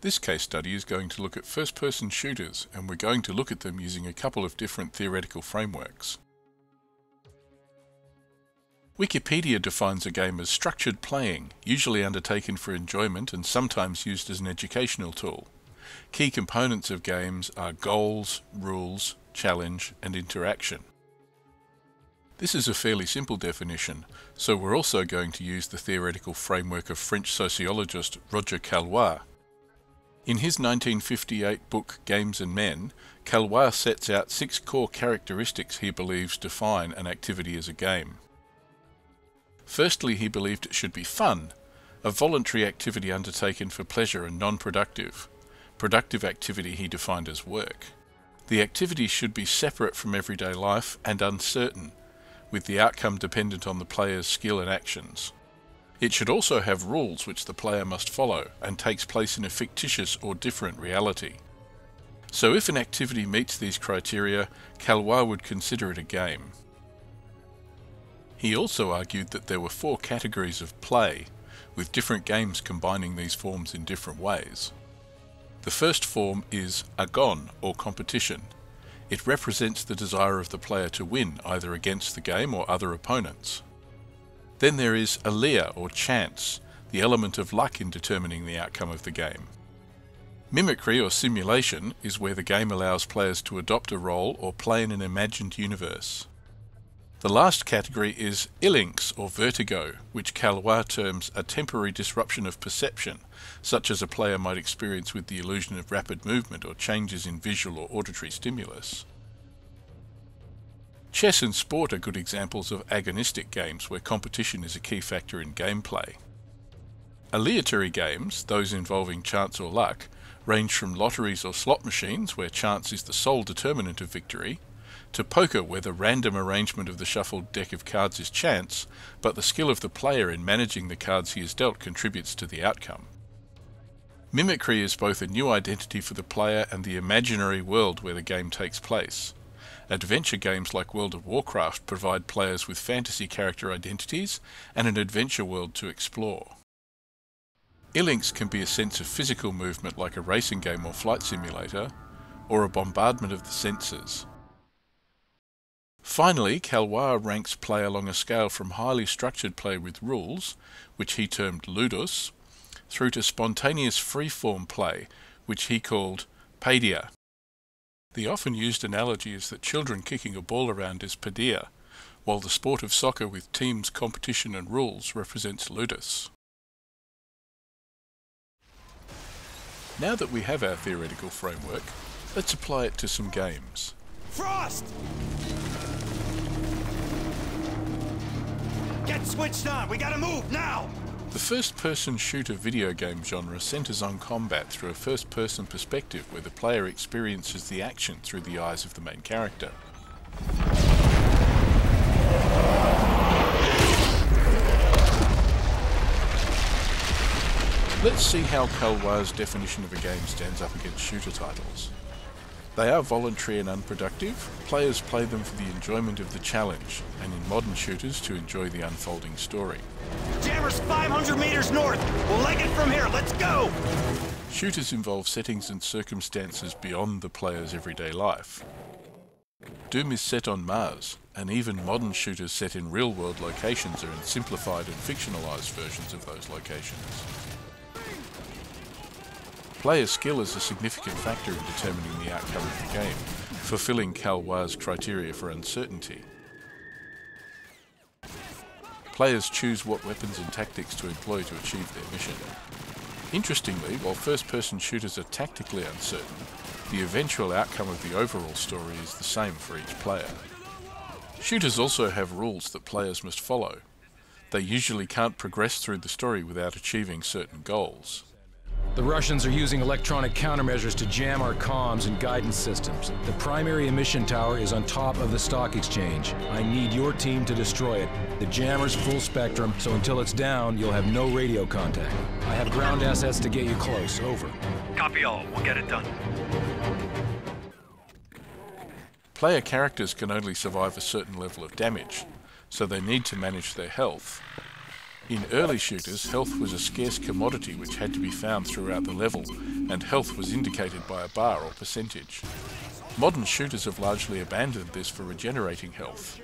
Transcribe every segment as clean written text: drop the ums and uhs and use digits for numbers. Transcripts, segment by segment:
This case study is going to look at first-person shooters, and we're going to look at them using a couple of different theoretical frameworks. Wikipedia defines a game as structured playing, usually undertaken for enjoyment and sometimes used as an educational tool. Key components of games are goals, rules, challenge, and interaction. This is a fairly simple definition, so we're also going to use the theoretical framework of French sociologist Roger Caillois. In his 1958 book Games and Men, Caillois sets out 6 core characteristics he believes define an activity as a game. Firstly, he believed it should be fun, a voluntary activity undertaken for pleasure and non-productive. Productive activity he defined as work. The activity should be separate from everyday life and uncertain, with the outcome dependent on the player's skill and actions. It should also have rules which the player must follow and takes place in a fictitious or different reality. So if an activity meets these criteria, Caillois would consider it a game. He also argued that there were 4 categories of play, with different games combining these forms in different ways. The first form is agon, or competition. It represents the desire of the player to win, either against the game or other opponents. Then there is alia, or chance, the element of luck in determining the outcome of the game. Mimicry, or simulation, is where the game allows players to adopt a role or play in an imagined universe. The last category is ilinx, or vertigo, which Caillois terms a temporary disruption of perception, such as a player might experience with the illusion of rapid movement or changes in visual or auditory stimulus. Chess and sport are good examples of agonistic games where competition is a key factor in gameplay. Aleatory games, those involving chance or luck, range from lotteries or slot machines where chance is the sole determinant of victory, to poker where the random arrangement of the shuffled deck of cards is chance, but the skill of the player in managing the cards he has dealt contributes to the outcome. Mimicry is both a new identity for the player and the imaginary world where the game takes place. Adventure games like World of Warcraft provide players with fantasy character identities and an adventure world to explore. Ilinx can be a sense of physical movement like a racing game or flight simulator, or a bombardment of the senses. Finally, Caillois ranks play along a scale from highly structured play with rules, which he termed ludus, through to spontaneous free-form play, which he called paideia. The often used analogy is that children kicking a ball around is paideia, while the sport of soccer with teams, competition and rules represents ludus. Now that we have our theoretical framework, let's apply it to some games. Frost! Get switched on! We gotta move, now! The first-person shooter video game genre centers on combat through a first-person perspective where the player experiences the action through the eyes of the main character. Let's see how Caillois' definition of a game stands up against shooter titles. They are voluntary and unproductive. Players play them for the enjoyment of the challenge, and in modern shooters to enjoy the unfolding story. Jammer's 500 meters north! We'll leg it from here, let's go! Shooters involve settings and circumstances beyond the player's everyday life. Doom is set on Mars, and even modern shooters set in real-world locations are in simplified and fictionalized versions of those locations. Player skill is a significant factor in determining the outcome of the game, fulfilling Caillois' criteria for uncertainty. Players choose what weapons and tactics to employ to achieve their mission. Interestingly, while first-person shooters are tactically uncertain, the eventual outcome of the overall story is the same for each player. Shooters also have rules that players must follow. They usually can't progress through the story without achieving certain goals. The Russians are using electronic countermeasures to jam our comms and guidance systems. The primary emission tower is on top of the stock exchange. I need your team to destroy it. The jammer's full spectrum, so until it's down, you'll have no radio contact. I have ground assets to get you close. Over. Copy all. We'll get it done. Player characters can only survive a certain level of damage, so they need to manage their health. In early shooters, health was a scarce commodity which had to be found throughout the level, and health was indicated by a bar or percentage. Modern shooters have largely abandoned this for regenerating health.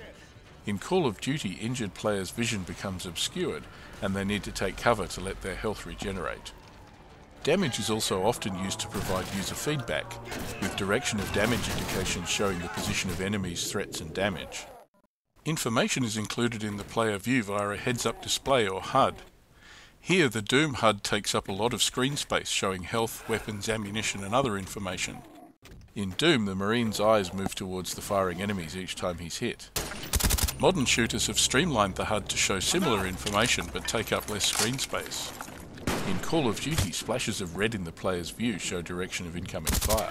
In Call of Duty, injured players' vision becomes obscured, and they need to take cover to let their health regenerate. Damage is also often used to provide user feedback, with direction of damage indications showing the position of enemies, threats and damage. Information is included in the player view via a heads-up display or HUD. Here the Doom HUD takes up a lot of screen space showing health, weapons, ammunition and other information. In Doom, the Marine's eyes move towards the firing enemies each time he's hit. Modern shooters have streamlined the HUD to show similar information but take up less screen space. In Call of Duty, splashes of red in the player's view show direction of incoming fire.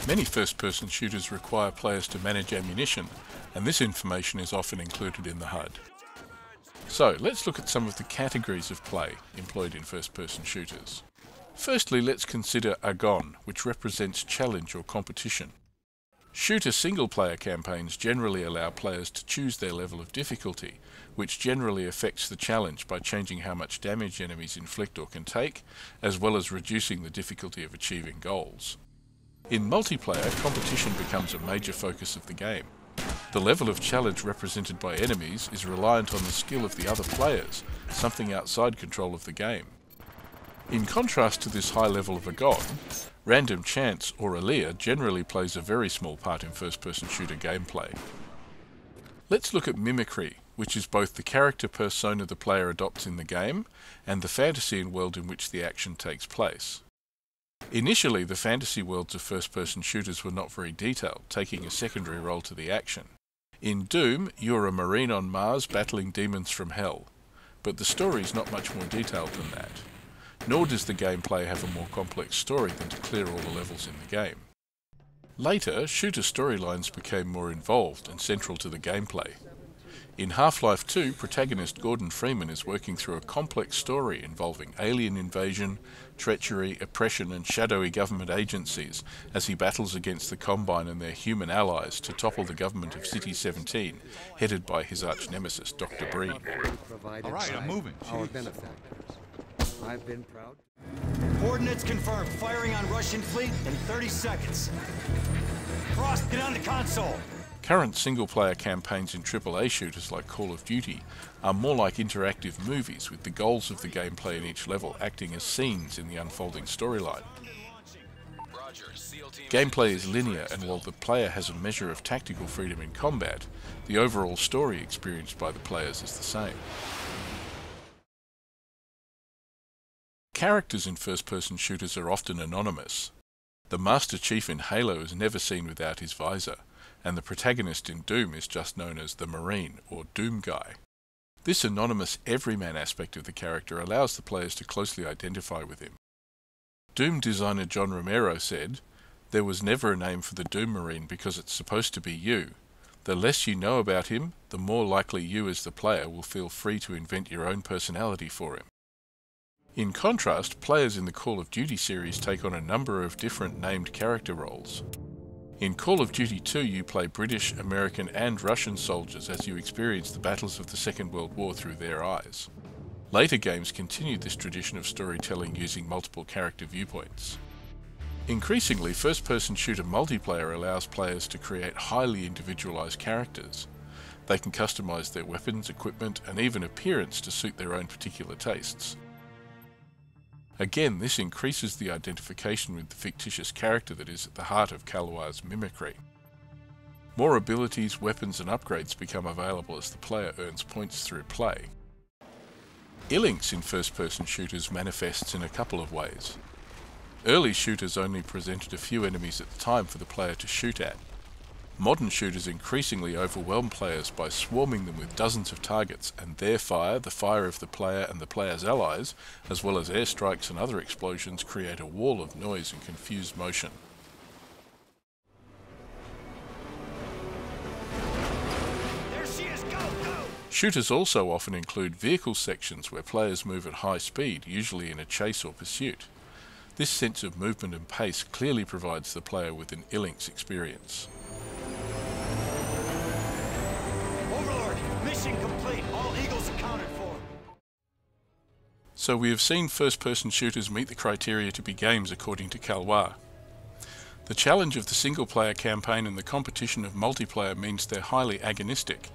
Many first-person shooters require players to manage ammunition, and this information is often included in the HUD. So, let's look at some of the categories of play employed in first-person shooters. Firstly, let's consider Agon, which represents challenge or competition. Shooter single-player campaigns generally allow players to choose their level of difficulty, which generally affects the challenge by changing how much damage enemies inflict or can take, as well as reducing the difficulty of achieving goals. In multiplayer, competition becomes a major focus of the game. The level of challenge represented by enemies is reliant on the skill of the other players, something outside control of the game. In contrast to this high level of Agon, random chance or Alea generally plays a very small part in first-person shooter gameplay. Let's look at mimicry, which is both the character persona the player adopts in the game and the fantasy and world in which the action takes place. Initially, the fantasy worlds of first-person shooters were not very detailed, taking a secondary role to the action. In Doom, you're a Marine on Mars battling demons from hell, but the story is not much more detailed than that. Nor does the gameplay have a more complex story than to clear all the levels in the game. Later, shooter storylines became more involved and central to the gameplay. In Half-Life 2, protagonist Gordon Freeman is working through a complex story involving alien invasion, treachery, oppression and shadowy government agencies as he battles against the Combine and their human allies to topple the government of City-17, headed by his arch-nemesis, Dr. Breen. All right, I'm moving. Our benefactors. I've been proud. Coordinates confirmed. Firing on Russian fleet in 30 seconds. Frost, get on the console. Current single-player campaigns in AAA shooters like Call of Duty are more like interactive movies, with the goals of the gameplay in each level acting as scenes in the unfolding storyline. Gameplay is linear, and while the player has a measure of tactical freedom in combat, the overall story experienced by the players is the same. Characters in first-person shooters are often anonymous. The Master Chief in Halo is never seen without his visor, and the protagonist in Doom is just known as the Marine, or Doom Guy. This anonymous everyman aspect of the character allows the players to closely identify with him. Doom designer John Romero said, "There was never a name for the Doom Marine because it's supposed to be you. The less you know about him, the more likely you as the player will feel free to invent your own personality for him." In contrast, players in the Call of Duty series take on a number of different named character roles. In Call of Duty 2, you play British, American and Russian soldiers as you experience the battles of the Second World War through their eyes. Later games continued this tradition of storytelling using multiple character viewpoints. Increasingly, first-person shooter multiplayer allows players to create highly individualized characters. They can customize their weapons, equipment and even appearance to suit their own particular tastes. Again, this increases the identification with the fictitious character that is at the heart of Kalawar's mimicry. More abilities, weapons and upgrades become available as the player earns points through play. Ilinks in first-person shooters manifests in a couple of ways. Early shooters only presented a few enemies at the time for the player to shoot at. Modern shooters increasingly overwhelm players by swarming them with dozens of targets, and their fire, the fire of the player and the player's allies, as well as airstrikes and other explosions, create a wall of noise and confused motion. There she is, go, go! Shooters also often include vehicle sections where players move at high speed, usually in a chase or pursuit. This sense of movement and pace clearly provides the player with an Ilinks experience. Overlord, mission complete. All Eagles accounted for. So we have seen first-person shooters meet the criteria to be games according to Calois. The challenge of the single-player campaign and the competition of multiplayer means they're highly agonistic,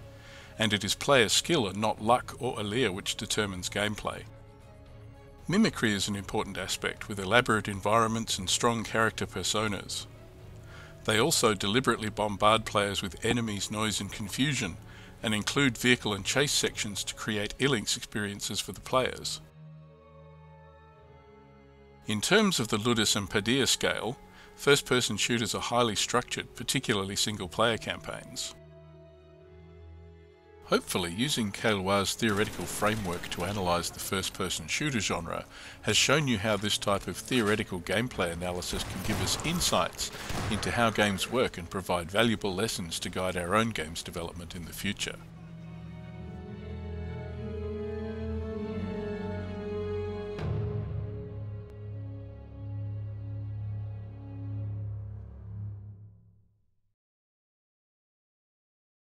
and it is player skill and not luck or allure which determines gameplay. Mimicry is an important aspect, with elaborate environments and strong character personas. They also deliberately bombard players with enemies, noise and confusion, and include vehicle and chase sections to create ill-links experiences for the players. In terms of the Ludus and Padilla scale, first-person shooters are highly structured, particularly single-player campaigns. Hopefully, using Calois' theoretical framework to analyse the first-person shooter genre has shown you how this type of theoretical gameplay analysis can give us insights into how games work and provide valuable lessons to guide our own games development in the future.